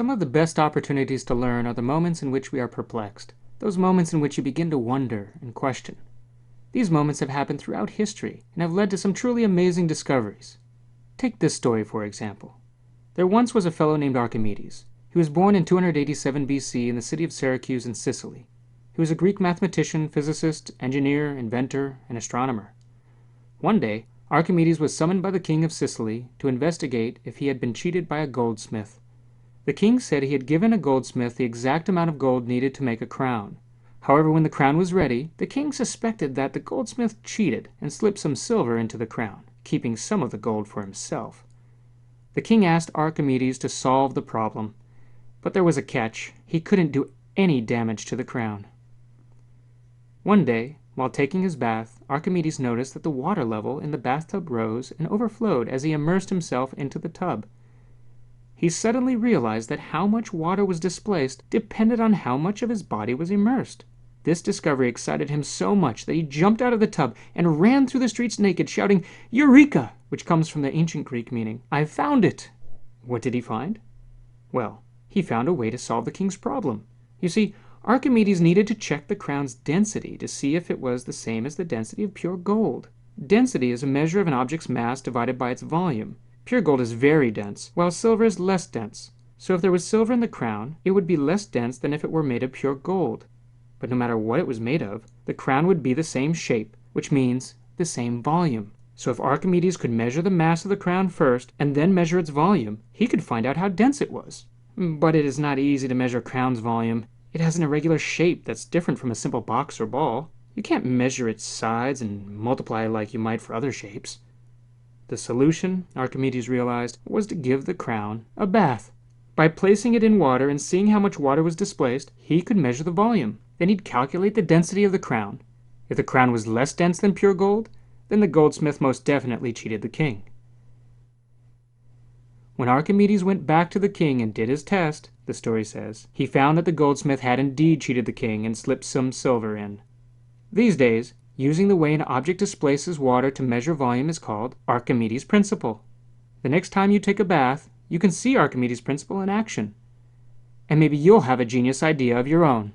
Some of the best opportunities to learn are the moments in which we are perplexed, those moments in which you begin to wonder and question. These moments have happened throughout history and have led to some truly amazing discoveries. Take this story for example. There once was a fellow named Archimedes. He was born in 287 BC in the city of Syracuse in Sicily. He was a Greek mathematician, physicist, engineer, inventor, and astronomer. One day, Archimedes was summoned by the king of Sicily to investigate if he had been cheated by a goldsmith. The king said he had given a goldsmith the exact amount of gold needed to make a crown. However, when the crown was ready, the king suspected that the goldsmith cheated and slipped some silver into the crown, keeping some of the gold for himself. The king asked Archimedes to solve the problem, but there was a catch. He couldn't do any damage to the crown. One day, while taking his bath, Archimedes noticed that the water level in the bathtub rose and overflowed as he immersed himself into the tub. He suddenly realized that how much water was displaced depended on how much of his body was immersed. This discovery excited him so much that he jumped out of the tub and ran through the streets naked, shouting, "Eureka!" which comes from the ancient Greek meaning, "I've found it!" What did he find? Well, he found a way to solve the king's problem. You see, Archimedes needed to check the crown's density to see if it was the same as the density of pure gold. Density is a measure of an object's mass divided by its volume. Pure gold is very dense, while silver is less dense. So if there was silver in the crown, it would be less dense than if it were made of pure gold. But no matter what it was made of, the crown would be the same shape, which means the same volume. So if Archimedes could measure the mass of the crown first, and then measure its volume, he could find out how dense it was. But it is not easy to measure a crown's volume. It has an irregular shape that's different from a simple box or ball. You can't measure its sides and multiply like you might for other shapes. The solution, Archimedes realized, was to give the crown a bath. By placing it in water and seeing how much water was displaced, he could measure the volume. Then he'd calculate the density of the crown. If the crown was less dense than pure gold, then the goldsmith most definitely cheated the king. When Archimedes went back to the king and did his test, the story says, he found that the goldsmith had indeed cheated the king and slipped some silver in. These days, using the way an object displaces water to measure volume is called Archimedes' principle. The next time you take a bath, you can see Archimedes' principle in action. And maybe you'll have a genius idea of your own.